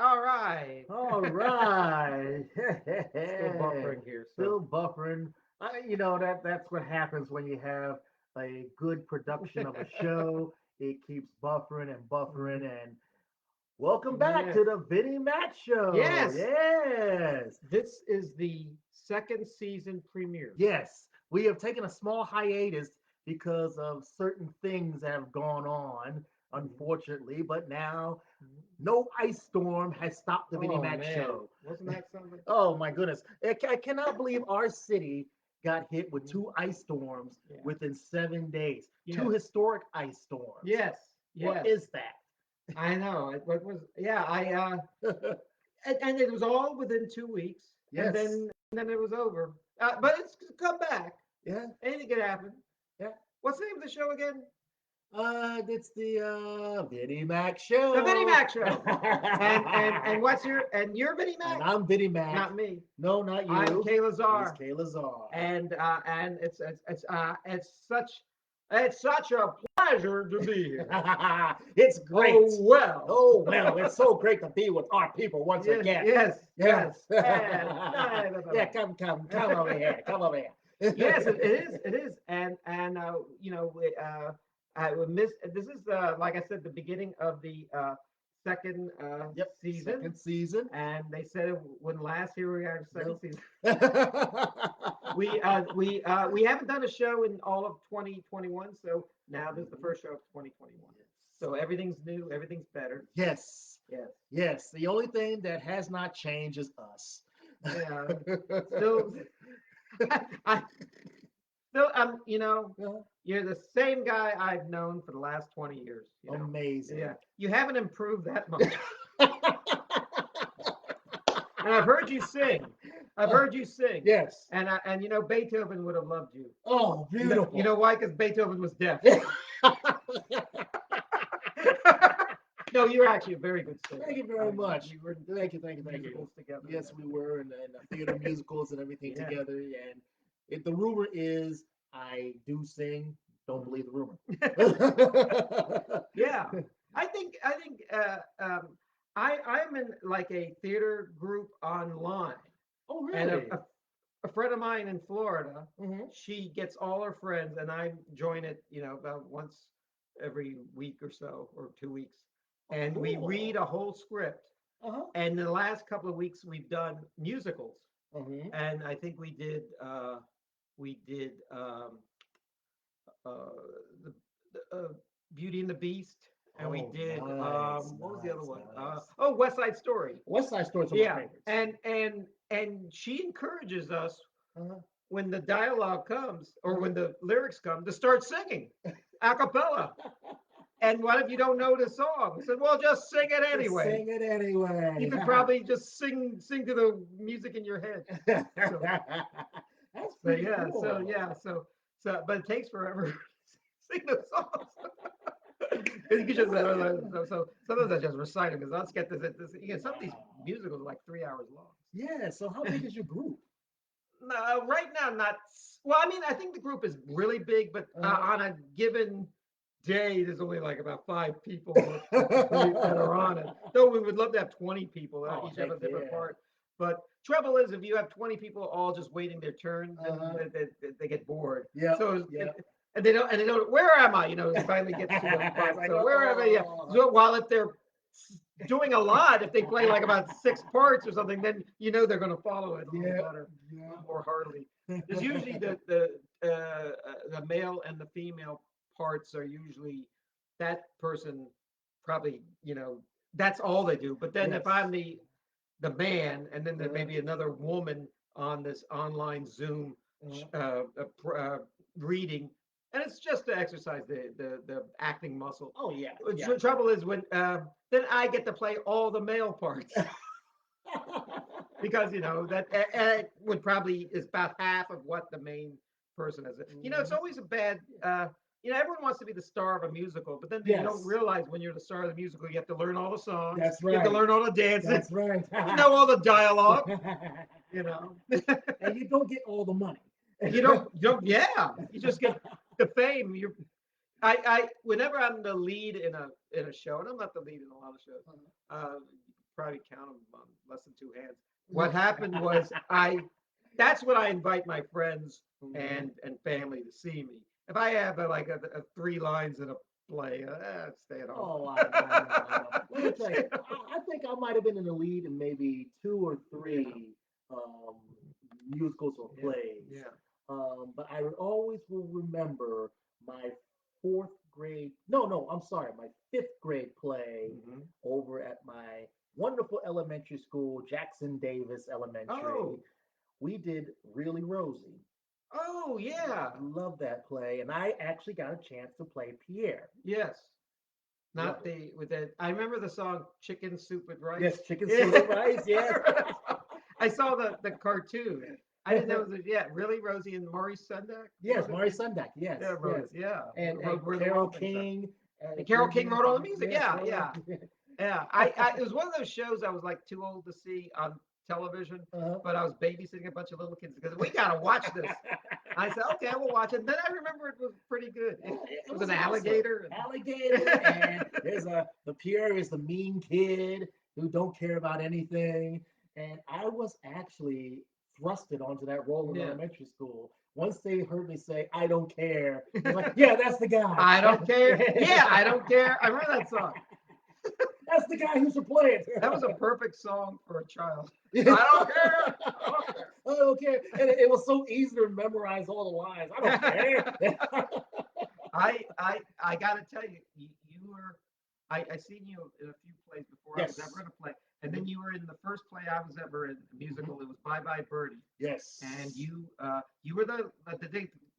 All right. All right. Still buffering here. So, Still buffering. That's what happens when you have a good production of a show. It keeps buffering and buffering. And welcome back yeah. to the Vinny Mac Show. Yes. Yes. This is the second season premiere. Yes. We have taken a small hiatus because of certain things that have gone on, Mhm. unfortunately. But now Mhm. no ice storm has stopped the Vinny Oh Mac man, Show. wasn't that something? Oh my goodness. I cannot believe our city got hit with Mhm. two ice storms Yeah. within 7 days. Two Yes. historic ice storms. Yes. What Yes. is that? I know. It was. Yeah. And it was all within 2 weeks, and Yes. then it was over. But it's come back. Yeah. Anything could happen. Yeah. What's the name of the show again? It's the Vinny Mac The Vinny Show. Mac Show. And what's your and you're Vinny And Mac? I'm Vinny Mac. Not me. No, not I'm you. Kaye He's Lazar. Kaye Lazar. And it's such a pleasure to be here. It's great. Oh well. Oh, well, it's so great to be with our people once Yes, again. yes, Yeah. yes. And, Yeah, come over here. Come over yes, here. it is, and we miss. This is like I said, the beginning of the second Yep, season, second season. and they said it wouldn't last. Here we are, second Nope. season. We haven't done a show in all of 2021, so now this is the first show of 2021. So everything's new, everything's better. Yes. Yes, Yes. The only thing that has not changed is us. yeah. Still, I still, you're the same guy I've known for the last 20 years. Amazing. Yeah, you haven't improved that much. And I've heard you sing. I've heard you sing. Yes. And Beethoven would have loved you. Oh, You beautiful. know why? Because Beethoven was deaf. No, you're actually a very good singer. Thank you very much. We were in Thank you, thank you, thank you. musicals together. Yes, we were in the theater musicals and everything Yeah. together. And the rumor is I do sing. Don't believe the rumor. Yeah, I think I'm in like a theater group online, Oh, and really? a friend of mine in Florida, Hmm. she gets all her friends, and I join it, about once every week or so, or 2 weeks, Oh, and we read cool. a whole script. Uh-huh. And in the last couple of weeks, we've done musicals, Hmm. and I think we did uh, the, Beauty and the Beast, and we Oh, did nice, what was the other nice, one? nice. West Side Story. West Side Story's one of my Yeah, favorites. and she encourages us Uh-huh. when the dialogue comes or when the lyrics come to start singing a cappella. And what if you don't know the song? I said, well, just sing it Just anyway. sing it You anyway. could probably just sing to the music in your head. So That's so pretty yeah, so cool. yeah, so but it takes forever to sing the songs. You could just so sometimes I just recite them because let's get this. Some of these Wow. musicals are like 3 hours long. Yeah, so how big is your group? No, right now not. Well, I mean, I think the group is really big, but on a given day, there's only like about 5 people that are on it. Though we would love to have 20 people, Oh, each have heck a different yeah. part. But trouble is, if you have 20 people all just waiting their turn, then Uh-huh. they get bored. Yep, So yep. and they don't. Where am I? It finally gets to the It's part. like, So where am I? Yeah. oh. So while if they're doing a lot, if they play like about 6 parts or something, then they're going to follow it a little Yep, better, a little yep. more heartily. There's usually the male and the female parts are usually that person probably that's all they do. But then if Yes. I'm the man, and then there may Uh-huh, be another woman on this online Zoom uh-huh. reading, and it's just to exercise the acting muscle. Oh, yeah, yeah. Trouble is when then I get to play all the male parts because that would probably is about half of what the main person is. It's Mhm. always a bad. Everyone wants to be the star of a musical, but then you don't Yes, realize when you're the star of the musical, you have to learn all the songs, that's you have to right. learn all the dances, That's right. know all the dialogue. You know, And you don't get all the money. Yeah, you just get the fame. Whenever I'm the lead in a show, and I'm not the lead in a lot of shows, uh, probably count them on less than two hands. What happened was that's when I invite my friends and family to see me. If I have a three lines in a play, stay at home. Oh, I know. Let me tell you, I think I might have been in the lead in maybe two or Yeah, three um, musicals or yeah, plays. yeah. But I always will remember my fourth grade, no, I'm sorry, my fifth grade play Hmm. over at my wonderful elementary school, Jackson Davis Elementary. Oh, We did Really Rosie. oh, yeah. Love that play. And I actually got a chance to play Pierre. Yes. Love Not it. the with the. I remember the song "Chicken Soup with Rice." Yes, chicken Yeah, soup and rice. I Yes. remember that song. I saw the cartoon. I didn't know it was yeah, really Rosie and Maurice Sendak Yes, wrote it. Murray Sundak. Yes, Yeah, wrote yes. it. Yeah, And where the Carol Wild Things Are. King. And Carol Did King you? wrote all the music. Yes, Yeah, wrote yeah, it. yeah. I it was one of those shows I was like too old to see on television, uh-huh. but I was babysitting a bunch of little kids because we gotta watch this. I said, okay, I will watch it. Then I remember it was pretty good. It It was was an awesome. alligator. Alligator, and there's the Pierre is the mean kid who don't care about anything. And I was actually thrusted onto that role in Yeah. elementary school. Once they heard me say, "I don't care," they're like, "Yeah, that's the guy. I don't That, care. Yeah, I don't care. I remember that song. that's the guy who should play That was a it." perfect song for a child. I I don't care. I don't care. don't care. And it was so easy to memorize all the lines. I don't care. I gotta tell you, you were I seen you in a few plays before I was Yes. ever in a play, and Mhm, then you were in the first play I was ever in, a mhm. musical. It was Bye Bye Birdie, Yes. and you were the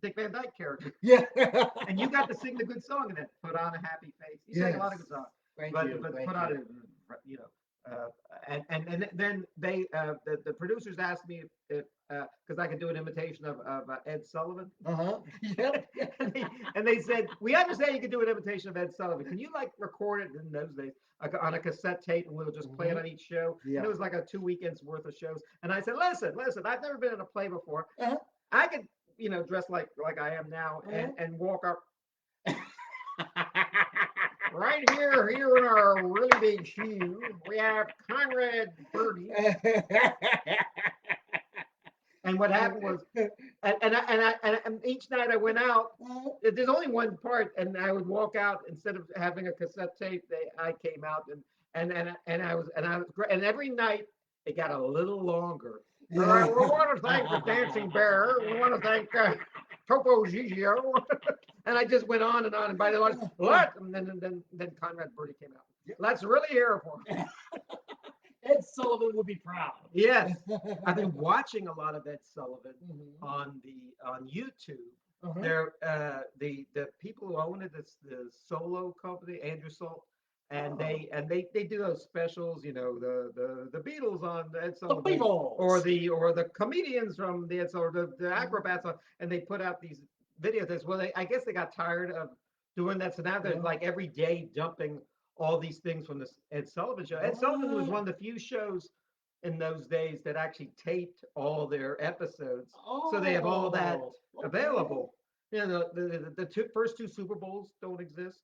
Dick Van Dyke character, Yeah. and you got to sing the good song and then put on a happy face. You sang a Yes. lot of good songs, Thank but you. Thank put on you. it, you know. And then the producers asked me if because I could do an imitation of Ed Sullivan, Uh-huh. Yep. and they said we understand you can do an imitation of Ed Sullivan. Can you like record it in those days on a cassette tape and we'll just play it Hmm. on each show? And Yeah. it was like a 2 weekends worth of shows. And I said, listen, I've never been in a play before. Uh-huh. I could dress like I am now Uh-huh. and walk up right here in our really big shoe. We have Conrad Birdie. And what happened was, and each night I went out. There's only one part, and I would walk out instead of having a cassette tape. I came out and I was great. And every night it got a little longer. All right, Yeah. we want to thank the Dancing Bear. We want to thank Topo Gigio. And I just went on, and by the way, what? And then Conrad Birdie came out. Let's really hear it for him. Ed Sullivan would be proud. Yes, I've been watching a lot of Ed Sullivan Mhm. on YouTube. Uh-huh. They're the people who own it, it's the solo company, Andrew Salt, and Oh, they do those specials, the Beatles on Ed the Sullivan, or Beatles. the comedians from the Ed Sullivan, the acrobats on, and they put out these videos. Well, I guess they got tired of doing that, so now they're Uh-huh. like every day dumping all these things from this Ed Sullivan show. Ed Sullivan was one What? of the few shows in those days that actually taped all their episodes, so they have all that Oh, okay. available. First two Super Bowls don't exist.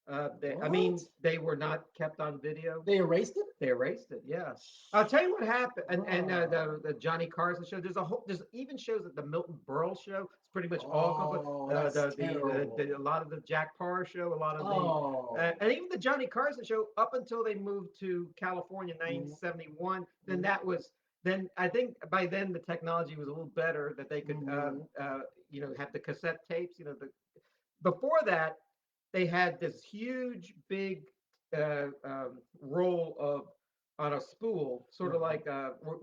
I What? mean, they were not kept on video. They erased it? They erased it. Yeah, I'll tell you what happened. And Oh, the Johnny Carson show. There's even shows at the Milton Berle show. It's pretty much all complete. oh, that's A terrible. lot of the Jack Parr show. A lot of the Oh. and even the Johnny Carson show up until they moved to California in Mhm, 1971. Then mhm, that was then I think by then the technology was a little better that they could mhm. have the cassette tapes. Before that they had this huge big roll of on a spool, sort of Uh-huh. like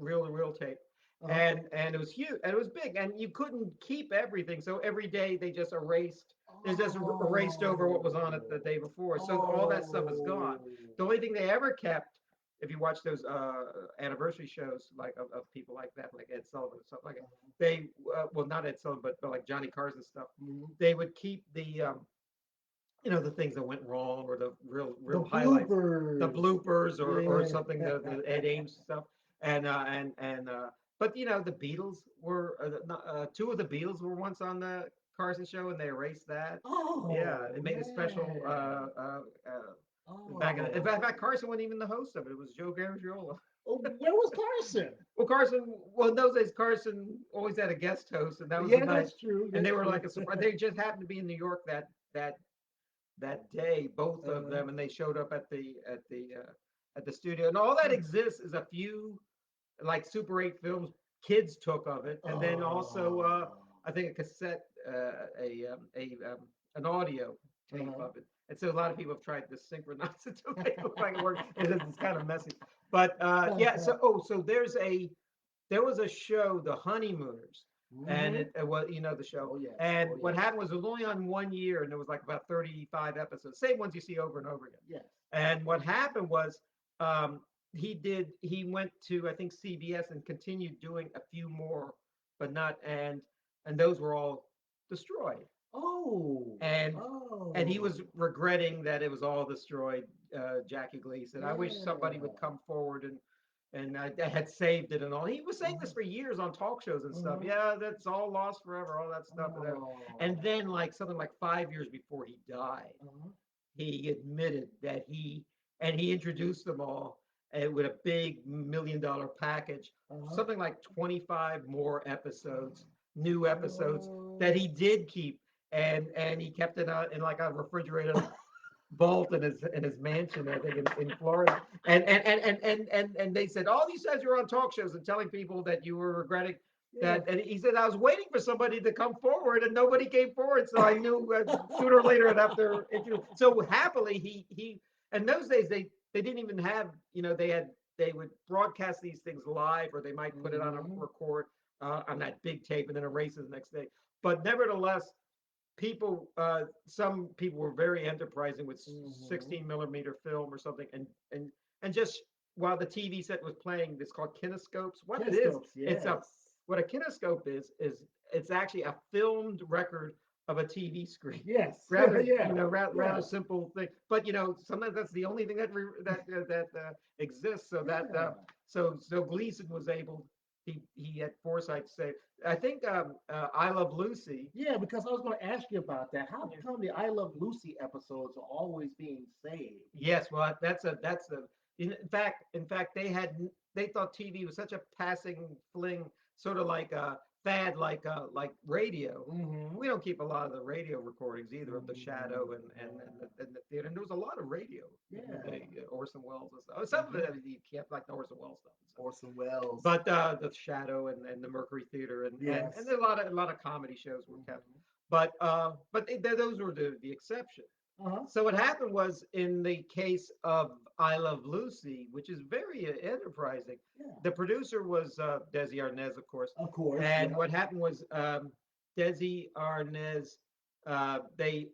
reel to reel tape, Uh-huh. and it was huge and it was big, and you couldn't keep everything. So every day they just erased over what was on it the Oh. day before. So all that stuff is gone. Oh. The only thing they ever kept, if you watch those anniversary shows like of people like that, like Ed Sullivan and stuff like it, Uh-huh. they well not Ed Sullivan, but like Johnny Carson stuff. Mhm. They would keep the things that went wrong or the The real highlights, the bloopers. bloopers or Yeah. something, the Ed Ames stuff, but the Beatles were two of the Beatles were once on the Carson show and they erased that. Yeah, Oh they made a special man. in fact, Carson wasn't even the host of it. It was Joe Garagiola. Oh, where was Carson? Well, Carson. Well, in those days, Carson always had a guest host, and that was the Yeah, night. that's true. And That's they were true. like a surprise. They just happened to be in New York that that day, both of Uh, them, and they showed up at the studio. And all that exists is a few like Super 8 films kids took of it, and then also oh. I think a cassette, an audio tape Uh-huh. of it. And so a lot of people have tried to synchronize it to make it look like it works. It's kind of messy, but yeah. So so there was a show, The Honeymooners, and Hmm. it was the show. Oh yes. And Oh what yes. happened was it was only on 1 year, and there was like about 35 episodes, same ones you see over and over again. Yes. And what happened was um, he went to I think CBS and continued doing a few more, but not and those were all destroyed. Oh. And he Oh. was regretting that it was all destroyed. Jackie Gleason. I wish somebody would Yeah. come forward and I had saved it and all. He was saying this for years on talk shows and stuff. Uh-huh. Yeah, that's all lost forever, all that stuff. And Oh. then like something like 5 years before he died, Uh-huh. he admitted that he introduced them all with a big $1 million package, Uh-huh. something like 25 more episodes, new episodes that Oh. he did keep, and he kept it in like a refrigerator vault in his mansion, I think in Florida. And they said all these times you were on talk shows and telling people that you were regretting Yeah. that, and he said I was waiting for somebody to come forward and nobody came forward, so I knew sooner or later I'd have to introduce. So happily he and those days they didn't even have they would broadcast these things live or they might put it on a Hmm. record on that big tape and then erase it the next day. But nevertheless, some people were very enterprising with Hmm. 16 millimeter film or something, and just while the TV set was playing, it's called kinescopes. What it is, Kinescopes. it's a Yes. what a kinescope is it's actually a filmed record of a TV screen. Yes. Rather, Yeah. rather Yeah. simple thing, but sometimes that's the only thing that exists. So that Yeah. so Gleason was able. He had foresight to say. I think I Love Lucy. Yeah, because I was going to ask you about that. How Yeah. come the I Love Lucy episodes are always being saved? Yes, well, that's a. In fact, they thought TV was such a passing fling, sort of like a fad, like radio. Mm-hmm. We don't keep a lot of the radio recordings either of the Mm-hmm. Shadow and the theater. And there was a lot of radio in the Yeah. day, Orson Welles and stuff. Some of Mm-hmm. it you can't like the Orson Welles stuff and stuff. Orson Welles. But the Shadow and the Mercury Theater and Yes. a lot of comedy shows were kept. Mm-hmm. But those were the exception. Uh-huh. So what happened was in the case of I Love Lucy, which is very enterprising, Yeah. the producer was Desi Arnaz, of course. Of course. And Yeah. what happened was Desi Arnaz, they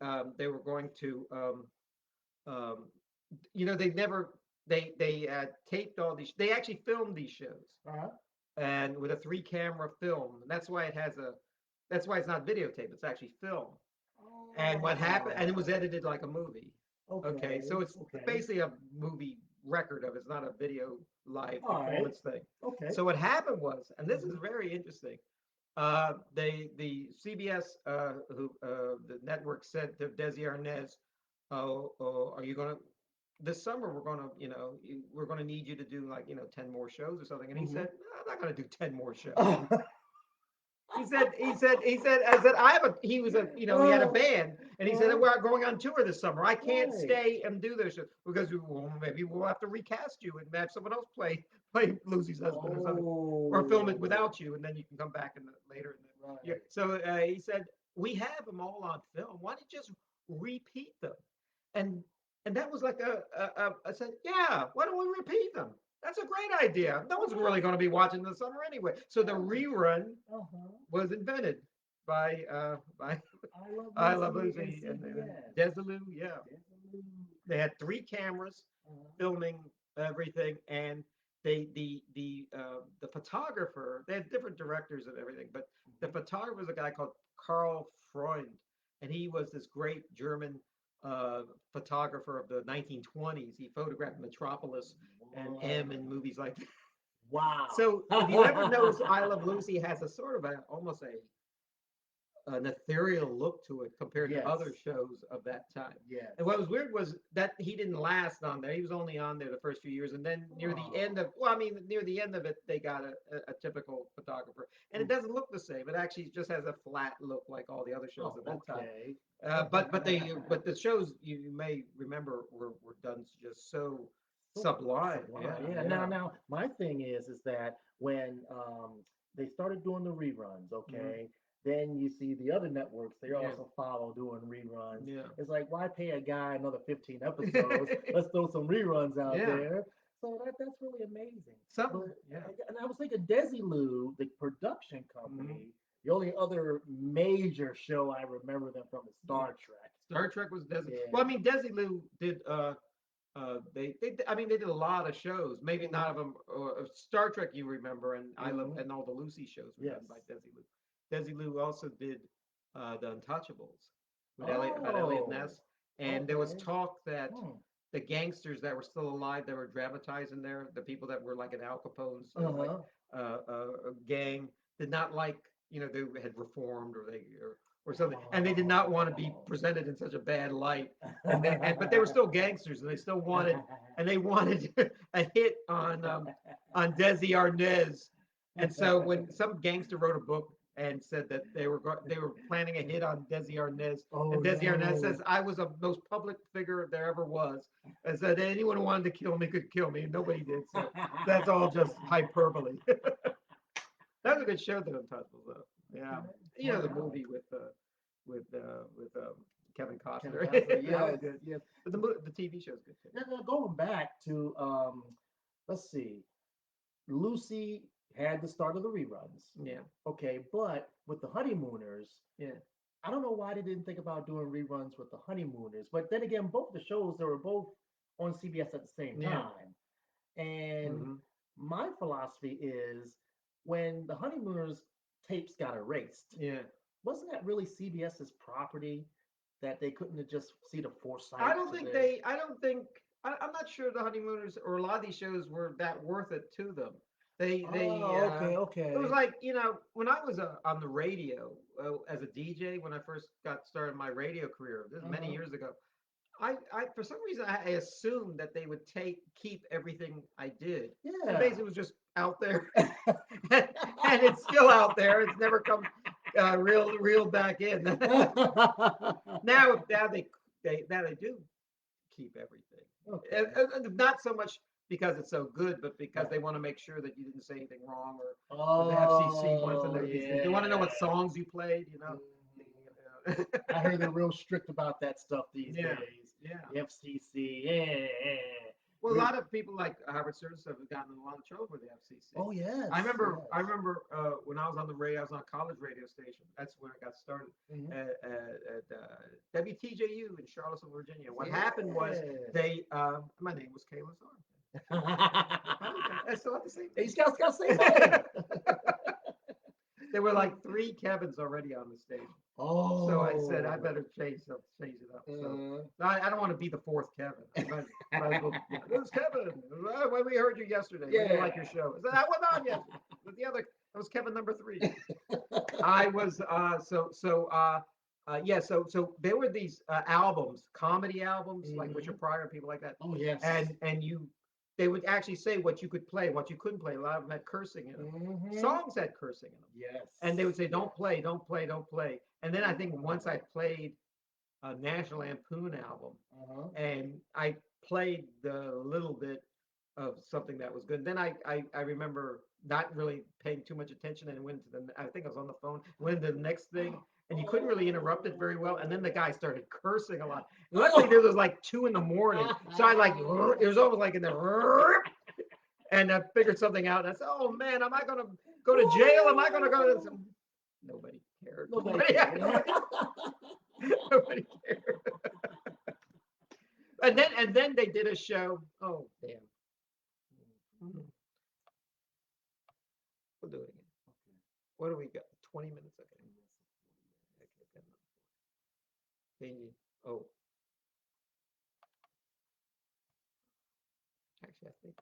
were going to, um, they never they taped all these. They actually filmed these shows Uh-huh. and with a 3 camera film. And that's why it's not videotape. It's actually film. And what happened, and it was Oh. edited like a movie. Okay, Okay. so it's Okay. basically a movie record of it. It's not a video live All right. performance thing. Okay. So what happened was, and this is Mm-hmm. very interesting, the CBS the network said to Desi Arnaz, oh, are you gonna this summer we're gonna we're gonna need you to do like 10 more shows or something, and he Mm-hmm. said no, I'm not gonna do 10 more shows. Oh. I said, I have a, he was a, he had a Oh. band and he said, Uh-huh. we're going on tour this summer. I can't Right. stay and do this because maybe we'll have to recast you and have someone else play Lucy's husband or something, or film it Oh. without you. And then you can come back later in the year. Right. So he said, we have them all on film. Why don't you just repeat them? And, and that was like I said, yeah, why don't we repeat them? That's a great idea. No one's Uh-huh. really going to be watching this summer anyway. So the Yeah. rerun Uh-huh. was invented by I Love I Love Lucy and Lucy and CBS. Desilu. Yeah, Desilu. they had 3 cameras Uh-huh. filming everything, and the photographer. They had different directors and everything, but the Mhm. photographer was a guy called Karl Freund, and he was this great German photographer of the 1920s. He photographed Metropolis and M Wow. and movies like that. Wow. So if you ever notice, I Love Lucy has a sort of a almost an ethereal look to it compared to other Yes. shows of that time. Yes. And what was weird was that he didn't last on there. He was only on there the first few years, and then near the end of, well, I mean, near the end of it, they got a typical photographer, and it doesn't look the same. It actually just has a flat look like all the other shows of that time. Okay. But the shows you may remember were done just so So sublime. sublime. Yeah. Now, my thing is that when they started doing the reruns, okay, then you see the other networks, they also follow doing reruns. Yeah. It's like, why pay a guy another 15 episodes? Let's throw some reruns out there. So that's really amazing. Something. And I was thinking Desilu, the production company, the only other major show I remember them from is Star Trek. Star Trek was Desi. Yeah. Well, I mean, Desilu did. I mean, they did a lot of shows. Maybe not of them. Star Trek, you remember, and I love, and all the Lucy shows were done by Desilu. Desilu also did the Untouchables with Elliot Ness, and there was talk that the gangsters that were still alive that were dramatized in there, the people that were like in Al Capone's gang, did not like, they had reformed or something, and they did not want to be presented in such a bad light. But they were still gangsters, and they wanted a hit on Desi Arnaz. And so when some gangster wrote a book and said that they were planning a hit on Desi Arnaz, and Desi Arnaz says, "I was the most public figure there ever was," and said anyone who wanted to kill me could kill me, and nobody did. So that's all just hyperbole. That was a good show, The Untouchables, though. Yeah, the movie with Kevin Costner. Kevin Costner, That was good. yes. But the TV show is good too. Now, going back to let's see, Lucy had the start of the reruns. Yeah. Okay, but with the Honeymooners, Yeah. I don't know why they didn't think about doing reruns with the Honeymooners. But then again, both the shows, they were both on CBS at the same time. And my philosophy is, when the Honeymooners tapes got erased, wasn't that really CBS's property, that they couldn't have just see the foresight? I'm not sure the Honeymooners or a lot of these shows were that worth it to them. Okay. It was like, when I was on the radio as a DJ, when I first got started my radio career, this is many years ago. I for some reason I assumed that they would keep everything I did. Yeah. And basically it was just out there, and it's still out there. It's never come real back in. Now they do keep everything. Okay. And not so much because it's so good, but because they want to make sure that you didn't say anything wrong, or the FCC wants to know these things. They want to know what songs you played. I heard they're real strict about that stuff these days. Yeah. The FCC. Yeah. Well, a lot of people like Howard Stern have gotten in a lot of trouble with the FCC. Oh yes. I remember when I was on the radio, I was on a college radio station. That's when I got started at WTJU in Charlottesville, Virginia. What happened was my name was Kaye Lazar. I still have the same thing. He's got the same name. There were like 3 Kevins already on the station. Oh. So I said I better change it up. So I don't want to be the 4th Kevin. This is Kevin. When we heard you yesterday, we didn't like your show. I said, I went on yesterday. But that was Kevin number 3. I was so there were these albums, comedy albums, like Richard Pryor and people like that. Oh yes. And they would actually say what you could play, what you couldn't play. A lot of them had cursing in them. Songs had cursing in them. Yes. And they would say, don't play. And then I think once I played a National Lampoon album, and I played the little bit of something that was good. Then I remember not really paying too much attention, and went to I think I was on the phone, went to the next thing, and you couldn't really interrupt it very well. And then the guy started cursing a lot. Luckily, this was like 2 in the morning, so I it was almost like in the and I figured something out. And I said, "Oh man, am I going to go to jail? Am I going to go to some?" Nobody cared. Nobody cared. And then they did a show. Oh damn. We'll do it again. Okay. What do we got? 20 minutes. Okay. Oh. Actually, I think